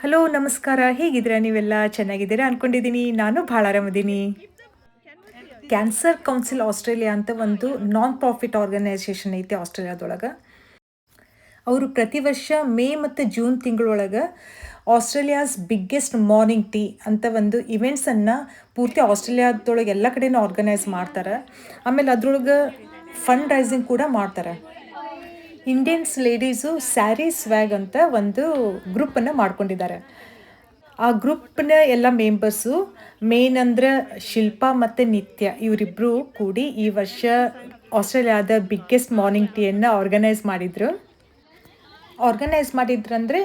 Hello ನಮಸ್ಕಾರ, ಹೇಗಿದ್ದೀರಾ? ನೀವೆಲ್ಲ ಚೆನ್ನಾಗಿದ್ದೀರಾ ಅಂದ್ಕೊಂಡಿದ್ದೀನಿ. ನಾನು ಭಾಳ ಆರಾಮಿದ್ದೀನಿ. ಕ್ಯಾನ್ಸರ್ ಕೌನ್ಸಿಲ್ ಆಸ್ಟ್ರೇಲಿಯಾ ಅಂತ ಒಂದು ನಾನ್ ಪ್ರಾಫಿಟ್ ಆರ್ಗನೈಸೇಷನ್ ಐತಿ ಆಸ್ಟ್ರೇಲಿಯಾದೊಳಗೆ. ಅವರು ಪ್ರತಿ ವರ್ಷ ಮೇ ಮತ್ತು ಜೂನ್ ತಿಂಗಳೊಳಗೆ ಆಸ್ಟ್ರೇಲಿಯಾಸ್ ಬಿಗ್ಗೆಸ್ಟ್ ಮಾರ್ನಿಂಗ್ ಟೀ ಅಂತ ಒಂದು ಇವೆಂಟ್ಸನ್ನು ಪೂರ್ತಿ ಆಸ್ಟ್ರೇಲಿಯಾದೊಳಗೆ ಎಲ್ಲ ಕಡೆನೂ ಆರ್ಗನೈಸ್ ಮಾಡ್ತಾರೆ. ಆಮೇಲೆ ಅದ್ರೊಳಗೆ ಫಂಡ್ ರೈಸಿಂಗ್ ಕೂಡ ಮಾಡ್ತಾರೆ. ಇಂಡಿಯನ್ಸ್ ಲೇಡೀಸು ಸ್ಯಾರಿ ಸ್ವ್ಯಾಗ್ ಅಂತ ಒಂದು ಗ್ರೂಪನ್ನು ಮಾಡ್ಕೊಂಡಿದ್ದಾರೆ. ಆ ಗ್ರೂಪ್ನ ಎಲ್ಲ ಮೆಂಬರ್ಸು ಮೇನ್ ಅಂದ್ರೆ ಶಿಲ್ಪಾ ಮತ್ತು ನಿತ್ಯ, ಇವರಿಬ್ಬರು ಕೂಡಿ ಈ ವರ್ಷ ಆಸ್ಟ್ರೇಲಿಯಾದ ಬಿಗ್ಗೆಸ್ಟ್ ಮಾರ್ನಿಂಗ್ ಟೀಯನ್ನು ಆರ್ಗನೈಸ್ ಮಾಡಿದ್ರಂದರೆ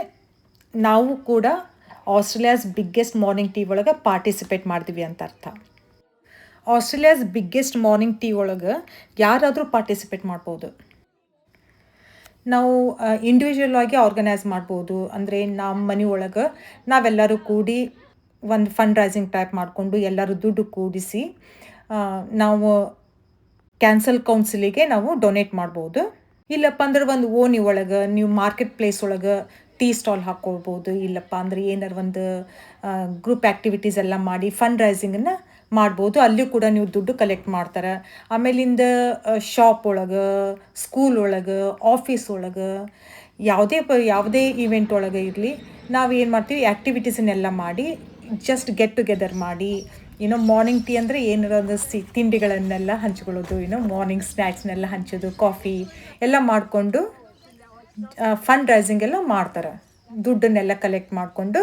ನಾವು ಕೂಡ ಆಸ್ಟ್ರೇಲಿಯಾಸ್ ಬಿಗ್ಗೆಸ್ಟ್ ಮಾರ್ನಿಂಗ್ ಟೀ ಒಳಗೆ ಪಾರ್ಟಿಸಿಪೇಟ್ ಮಾಡ್ತೀವಿ ಅಂತ ಅರ್ಥ. ಆಸ್ಟ್ರೇಲಿಯಾಸ್ ಬಿಗ್ಗೆಸ್ಟ್ ಮಾರ್ನಿಂಗ್ ಟೀ ಒಳಗೆ ಯಾರಾದರೂ ಪಾರ್ಟಿಸಿಪೇಟ್ ಮಾಡ್ಬೋದು. ನಾವು ಇಂಡಿವಿಜುವಲ್ ಆಗಿ ಆರ್ಗನೈಸ್ ಮಾಡ್ಬೋದು. ಅಂದರೆ ನಮ್ಮ ಮನೆ ಒಳಗೆ ನಾವೆಲ್ಲರೂ ಕೂಡಿ ಒಂದು ಫಂಡ್ ರೈಸಿಂಗ್ ಟೈಪ್ ಮಾಡಿಕೊಂಡು ಎಲ್ಲರೂ ದುಡ್ಡು ಕೂಡಿಸಿ ನಾವು ಕ್ಯಾನ್ಸರ್ ಕೌನ್ಸಿಲಿಗೆ ನಾವು ಡೊನೇಟ್ ಮಾಡ್ಬೋದು. ಇಲ್ಲಪ್ಪ ಅಂದ್ರೆ ಒಂದು ಓಣಿ ಒಳಗೆ ನೀವು ಮಾರ್ಕೆಟ್ ಪ್ಲೇಸ್ ಒಳಗೆ ಟೀ ಸ್ಟಾಲ್ ಹಾಕ್ಕೊಳ್ಬೋದು. ಇಲ್ಲಪ್ಪ ಅಂದರೆ ಏನಾರು ಒಂದು ಗ್ರೂಪ್ ಆ್ಯಕ್ಟಿವಿಟೀಸ್ ಎಲ್ಲ ಮಾಡಿ ಫಂಡ್ ರೈಸಿಂಗನ್ನು ಮಾಡ್ಬೋದು. ಅಲ್ಲಿಯೂ ಕೂಡ ನೀವು ದುಡ್ಡು ಕಲೆಕ್ಟ್ ಮಾಡ್ತಾರೆ. ಆಮೇಲಿಂದ ಶಾಪ್ ಒಳಗೆ, ಸ್ಕೂಲ್ ಒಳಗೆ, ಆಫೀಸ್ ಒಳಗೆ, ಯಾವುದೇ ಈವೆಂಟ್ ಒಳಗೆ ಇರಲಿ, ನಾವು ಏನು ಮಾಡ್ತೀವಿ, ಆ್ಯಕ್ಟಿವಿಟೀಸನ್ನೆಲ್ಲ ಮಾಡಿ ಜಸ್ಟ್ ಗೆಟ್ ಟುಗೆದರ್ ಮಾಡಿ ಮಾರ್ನಿಂಗ್ ಟೀ ಅಂದರೆ ಏನಾರ ಒಂದು ತಿಂಡಿಗಳನ್ನೆಲ್ಲ ಹಂಚ್ಕೊಳ್ಳೋದು, ಮಾರ್ನಿಂಗ್ ಸ್ನ್ಯಾಕ್ಸ್ನೆಲ್ಲ ಹಂಚೋದು, ಕಾಫಿ ಎಲ್ಲ ಮಾಡಿಕೊಂಡು ಫಂಡ್ ರೈಸಿಂಗ್ ಎಲ್ಲ ಮಾಡ್ತಾರೆ. ದುಡ್ಡನ್ನೆಲ್ಲ ಕಲೆಕ್ಟ್ ಮಾಡಿಕೊಂಡು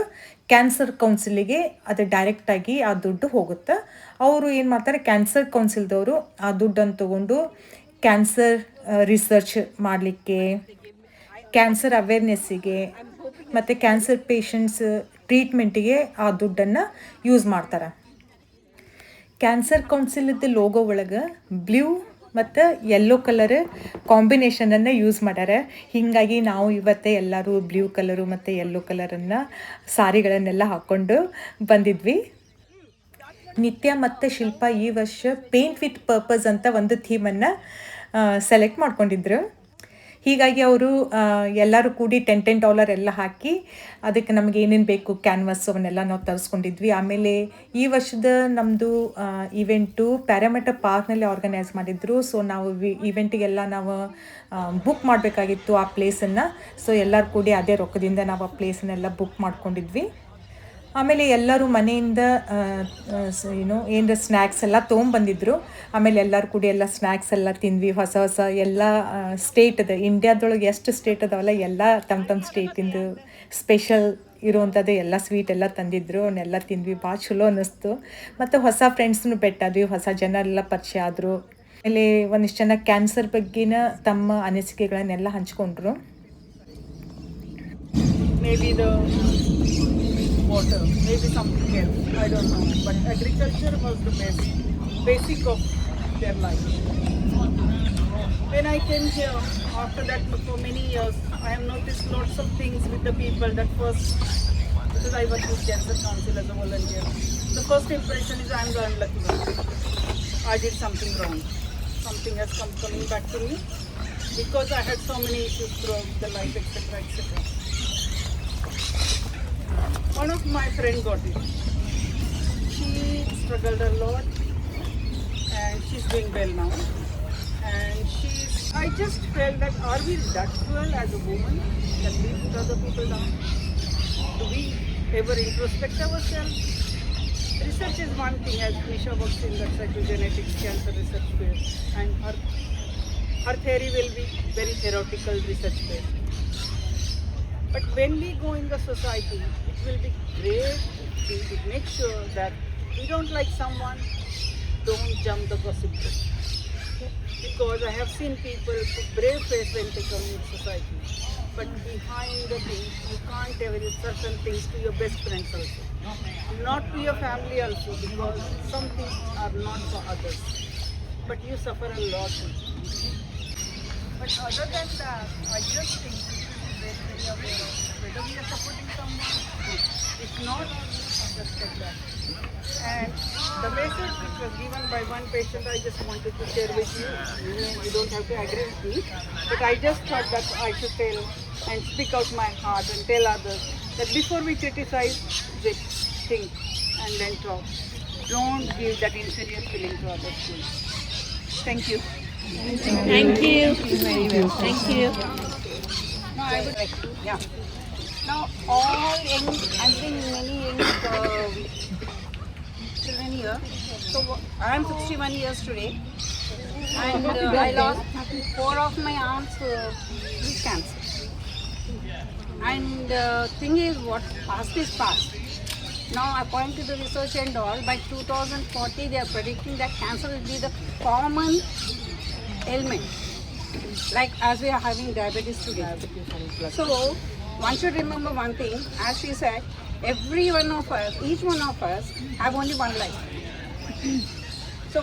ಕ್ಯಾನ್ಸರ್ ಕೌನ್ಸಿಲಿಗೆ ಅದು ಡೈರೆಕ್ಟಾಗಿ ಆ ದುಡ್ಡು ಹೋಗುತ್ತೆ. ಅವರು ಏನು ಮಾಡ್ತಾರೆ, ಕ್ಯಾನ್ಸರ್ ಕೌನ್ಸಿಲ್ದವರು ಆ ದುಡ್ಡನ್ನು ತೊಗೊಂಡು ಕ್ಯಾನ್ಸರ್ ರಿಸರ್ಚ್ ಮಾಡಲಿಕ್ಕೆ, ಕ್ಯಾನ್ಸರ್ ಅವೇರ್ನೆಸ್ಸಿಗೆ ಮತ್ತು ಕ್ಯಾನ್ಸರ್ ಪೇಷಂಟ್ಸ್ ಟ್ರೀಟ್ಮೆಂಟಿಗೆ ಆ ದುಡ್ಡನ್ನು ಯೂಸ್ ಮಾಡ್ತಾರೆ. ಕ್ಯಾನ್ಸರ್ ಕೌನ್ಸಿಲಿದ್ದು ಲೋಗೋ ಒಳಗೆ ಬ್ಲೂ ಮತ್ತು ಯೆಲ್ಲೋ ಕಲರ್ ಕಾಂಬಿನೇಷನನ್ನು ಯೂಸ್ ಮಾಡ್ಯಾರ. ಹೀಗಾಗಿ ನಾವು ಇವತ್ತೇ ಎಲ್ಲರೂ ಬ್ಲೂ ಕಲರು ಮತ್ತು ಯೆಲ್ಲೋ ಕಲರನ್ನು ಸಾರಿಗಳನ್ನೆಲ್ಲ ಹಾಕ್ಕೊಂಡು ಬಂದಿದ್ವಿ. ನಿತ್ಯ ಮತ್ತು ಶಿಲ್ಪಾ ಈ ವರ್ಷ ಪೇಂಟ್ ವಿತ್ ಪರ್ಪಸ್ ಅಂತ ಒಂದು ಥೀಮನ್ನು ಸೆಲೆಕ್ಟ್ ಮಾಡ್ಕೊಂಡಿದ್ರು. ಹೀಗಾಗಿ ಅವರು ಎಲ್ಲರೂ ಕೂಡಿ $10 ಎಲ್ಲ ಹಾಕಿ ಅದಕ್ಕೆ ನಮಗೆ ಏನೇನು ಬೇಕು ಕ್ಯಾನ್ವಾಸ್ ಅವನ್ನೆಲ್ಲ ನಾವು ತರಿಸ್ಕೊಂಡಿದ್ವಿ. ಆಮೇಲೆ ಈ ವರ್ಷದ ನಮ್ಮದು ಇವೆಂಟು ಪ್ಯಾರಾಮೀಟರ್ ಪಾರ್ಕ್ನಲ್ಲಿ ಆರ್ಗನೈಸ್ ಮಾಡಿದ್ರು. ಸೊ ನಾವು ಇವೆಂಟಿಗೆಲ್ಲ ನಾವು ಬುಕ್ ಮಾಡಬೇಕಾಗಿತ್ತು ಆ ಪ್ಲೇಸನ್ನು. ಸೊ ಎಲ್ಲರೂ ಕೂಡಿ ಅದೇ ರೊಕ್ಕದಿಂದ ನಾವು ಆ ಪ್ಲೇಸನ್ನೆಲ್ಲ ಬುಕ್ ಮಾಡ್ಕೊಂಡಿದ್ವಿ. ಆಮೇಲೆ ಎಲ್ಲರೂ ಮನೆಯಿಂದ ಏನರ ಸ್ನ್ಯಾಕ್ಸ್ ಎಲ್ಲ ತೊಗೊಂಬಂದಿದ್ರು. ಆಮೇಲೆ ಎಲ್ಲರೂ ಕೂಡಿ ಎಲ್ಲ ಸ್ನ್ಯಾಕ್ಸ್ ಎಲ್ಲ ತಿಂದ್ವಿ. ಹೊಸ ಎಲ್ಲ ಸ್ಟೇಟದ ಇಂಡಿಯಾದೊಳಗೆ ಎಷ್ಟು ಸ್ಟೇಟ್ ಅದಾವಲ್ಲ ಎಲ್ಲ ತಮ್ಮ ಸ್ಟೇಟಿಂದು ಸ್ಪೆಷಲ್ ಇರುವಂಥದ್ದು ಎಲ್ಲ ಸ್ವೀಟ್ ಎಲ್ಲ ತಂದಿದ್ರು. ಅವನ್ನೆಲ್ಲ ತಿಂದ್ವಿ. ಭಾಳ ಚಲೋ ಅನ್ನಿಸ್ತು. ಮತ್ತು ಹೊಸ ಫ್ರೆಂಡ್ಸ್ನು ಭೇಟಾದ್ವಿ, ಹೊಸ ಜನರೆಲ್ಲ ಪರಿಚಯ ಆದರು. ಆಮೇಲೆ ಒಂದಿಷ್ಟು ಜನ ಕ್ಯಾನ್ಸರ್ ಬಗ್ಗೆನ ತಮ್ಮ ಅನಿಸಿಕೆಗಳನ್ನೆಲ್ಲ ಹಂಚ್ಕೊಂಡ್ರು. water, maybe something else, I don't know. But agriculture was the basic of their life. When I came here, after that for many years, I have noticed lots of things with the people that first, because I work with Cancer Council as a volunteer, the first impression is I am the unlucky one. I did something wrong. Something has coming back to me because I had so many issues throughout the life, etc., etc. One of my friends got it. She struggled a lot and she's doing well now. And I just felt that are we that cruel as a woman that we put other people down? Do we ever introspect ourselves? Research is one thing, as Nisha works in the cytogenetics cancer research field, and her theory will be very theoretical research based. But when we go in the society, it will be great to make sure that we don't like someone, don't jump the gossip gate. Because I have seen people put brave face when they come in society. But behind the things, you can't tell certain things to your best friends also. Not to your family also, because some things are not for others. But you suffer a lot. But other than that, I just think very aware of whether we are supporting someone, if not, just get that. And the message which was given by one patient, I just wanted to share with you. You don't have to agree with me. But I just thought that I should tell and speak out my heart and tell others that before we criticize, we think and then talk. Don't give that inferior feeling to others. Please. Thank you. Thank you. Thank you. No, I would like to. Yeah. Now all young, I'm seeing many young children here. So I am 61 years today, and I lost 4 of my aunts with cancer. And thing is, what past is past. Now, according to the research and all, by 2040 they are predicting that cancer will be the common ailment, like as we are having diabetes today. So one should remember one thing, as she said, every one of us, each one of us have only one life. So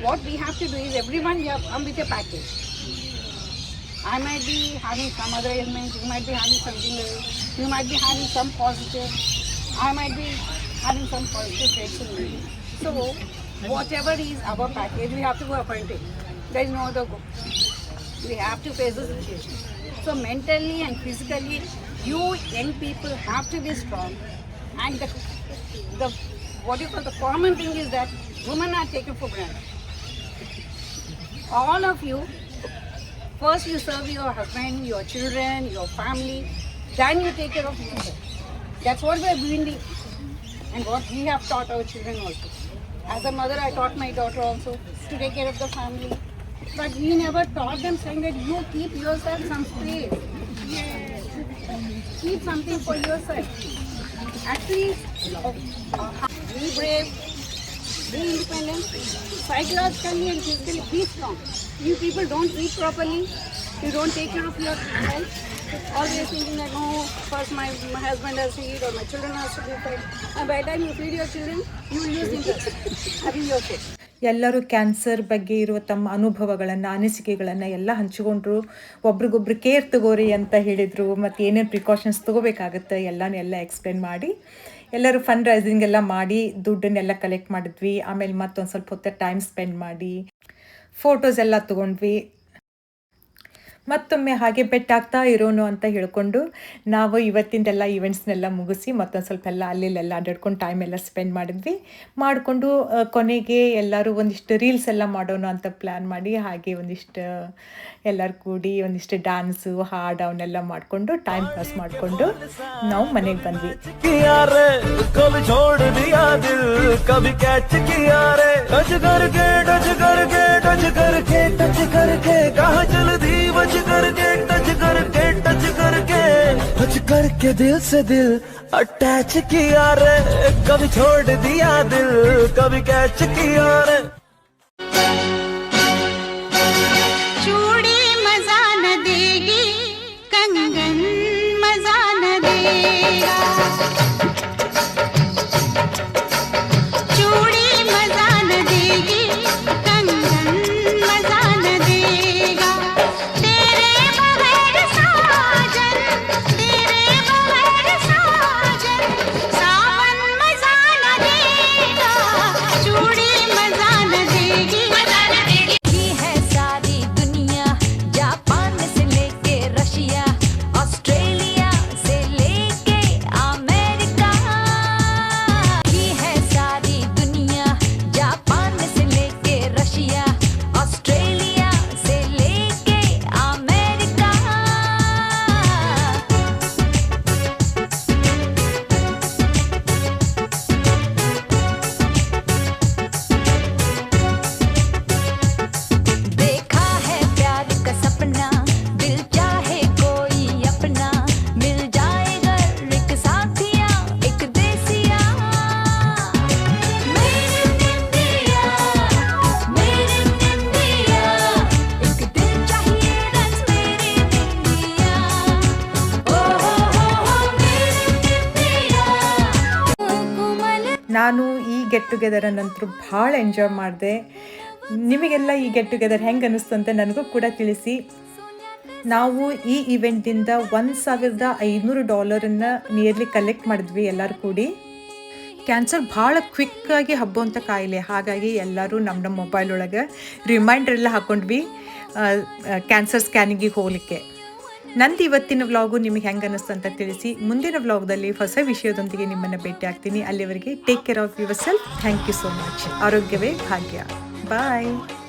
what we have to do is, everyone we have come with a package. I might be having some other ailments, you might be having something else, you might be having some positive, I might be having some positive traits in me. So whatever is our package, we have to go appointed. There is no other go. We have to face the situation. So mentally and physically, you young people have to be strong. And the what you call the common thing is that women are taken for granted. All of you, first you serve your husband, your children, your family, then you take care of yourself. That's what we are doing, and what we have taught our children also. As a mother, I taught my daughter also to take care of the family. But we never taught them, saying that you keep yourself some space. Keep something for yourself. Actually, be brave, be independent, psychologically and physically be strong. You people don't eat properly, you don't take care of your health, always thinking that, no, first my husband has to eat or my children has to be fed. And by the time you feed your children, you will lose interest having your food. ಎಲ್ಲರೂ cancer ಬಗ್ಗೆ ಇರುವ ತಮ್ಮ ಅನುಭವಗಳನ್ನು, ಅನಿಸಿಕೆಗಳನ್ನು ಎಲ್ಲ ಹಂಚಿಕೊಂಡ್ರು. ಒಬ್ರಿಗೊಬ್ರು care ತಗೋರಿ ಅಂತ ಹೇಳಿದರು, ಮತ್ತು ಏನೇನು ಪ್ರಿಕಾಷನ್ಸ್ ತೊಗೋಬೇಕಾಗುತ್ತೆ ಎಲ್ಲ ಎಕ್ಸ್ಪ್ಲೇನ್ ಮಾಡಿ, ಎಲ್ಲರೂ ಫಂಡ್ ರೈಸಿಂಗ್ ಎಲ್ಲ ಮಾಡಿ ದುಡ್ಡನ್ನೆಲ್ಲ ಕಲೆಕ್ಟ್ ಮಾಡಿದ್ವಿ. ಆಮೇಲೆ ಮತ್ತೊಂದು ಸ್ವಲ್ಪ ಹೊತ್ತು ಟೈಮ್ ಸ್ಪೆಂಡ್ ಮಾಡಿ ಫೋಟೋಸ್ ಎಲ್ಲ ತೊಗೊಂಡ್ವಿ. ಮತ್ತೊಮ್ಮೆ ಹಾಗೆ ಬೆಟ್ಟಾಗ್ತಾ ಇರೋನು ಅಂತ ಹೇಳ್ಕೊಂಡು ನಾವು ಇವತ್ತಿಂದೆಲ್ಲ ಈವೆಂಟ್ಸ್ನೆಲ್ಲ ಮುಗಿಸಿ ಮತ್ತೊಂದು ಸ್ವಲ್ಪ ಎಲ್ಲ ಅಲ್ಲೆಲ್ಲ ಅಡ್ಡಾಡ್ಕೊಂಡು ಟೈಮ್ ಎಲ್ಲ ಸ್ಪೆಂಡ್ ಮಾಡಿಕೊಂಡು ಕೊನೆಗೆ ಎಲ್ಲರೂ ಒಂದಿಷ್ಟು ರೀಲ್ಸ್ ಎಲ್ಲ ಮಾಡೋಣ ಅಂತ ಪ್ಲ್ಯಾನ್ ಮಾಡಿ, ಹಾಗೆ ಒಂದಿಷ್ಟು ಎಲ್ಲರೂ ಕೂಡಿ ಒಂದಿಷ್ಟು ಡ್ಯಾನ್ಸು, ಹಾಡು ಅವನ್ನೆಲ್ಲ ಮಾಡಿಕೊಂಡು ಟೈಮ್ ಪಾಸ್ ಮಾಡಿಕೊಂಡು ನಾವು ಮನೆಗೆ ಬಂದ್ವಿ. टच करके दिल से दिल अटैच किया रे, कभी छोड़ दिया दिल, कभी कैच किया रे. चूड़ी मजा न देगी, कंगन मजा न देगा. चूड़ी मजा न देगी, कंगन मजा न देगा. तेरे बगैर साजन, तेरे बगैर साजन, सावन मजा न देगा. चूड़ी मजा न देगी, मजा न देगी. की है सारी दुनिया, जापान से लेके रशिया, ऑस्ट्रेलिया से लेके अमेरिका. की है सारी दुनिया, जापान से लेके रशिया, ऑस्ट्रेलिया से लेके अमेरिका. देखा है प्यार का सपना, दिल चाहे कोई अपना, मिल जाएगा एक साथिया, एक देसिया. मेरे इंडिया, मेरे इंडिया, एक दिल चाहिए रंग मेरे इंडिया. ओ मेरे इंडिया. ನಾನು ಈ ಗೆಟ್ ಟುಗೆದರ್ ನಂತರ ಭಾಳ ಎಂಜಾಯ್ ಮಾಡಿದೆ. ನಿಮಗೆಲ್ಲ ಈ ಗೆಟ್ ಟುಗೆದರ್ ಹೆಂಗೆ ಅನ್ನಿಸ್ತು ಅಂತ ನನಗೂ ಕೂಡ ತಿಳಿಸಿ. ನಾವು ಈ ಇವೆಂಟಿಂದ $1,500 ನಿಯರ್ಲಿ ಕಲೆಕ್ಟ್ ಮಾಡಿದ್ವಿ ಎಲ್ಲರೂ ಕೂಡಿ. ಕ್ಯಾನ್ಸರ್ ಭಾಳ ಕ್ವಿಕ್ಕಾಗಿ ಹಬ್ಬುವಂಥ ಕಾಯಿಲೆ, ಹಾಗಾಗಿ ಎಲ್ಲರೂ ನಮ್ಮ ಮೊಬೈಲ್ ಒಳಗೆ ರಿಮೈಂಡರ್ ಎಲ್ಲ ಹಾಕ್ಕೊಂಡ್ವಿ. ಕ್ಯಾನ್ಸರ್ ಸ್ಕ್ಯಾನಿಂಗಿಗೆ ಹೋಗಲಿಕ್ಕೆ. ನಂದು ಇವತ್ತಿನ ವ್ಲಾಗು ನಿಮಗೆ ಹೆಂಗೆ ಅನ್ನಿಸ್ತು ಅಂತ ತಿಳಿಸಿ. ಮುಂದಿನ ವ್ಲಾಗ್ದಲ್ಲಿ ಹೊಸ ವಿಷಯದೊಂದಿಗೆ ನಿಮ್ಮನ್ನು ಭೇಟಿ ಆಗ್ತೀನಿ. ಅಲ್ಲಿವರೆಗೆ take care of yourself. Thank you so much. ಆರೋಗ್ಯವೇ ಭಾಗ್ಯ. ಬಾಯ್.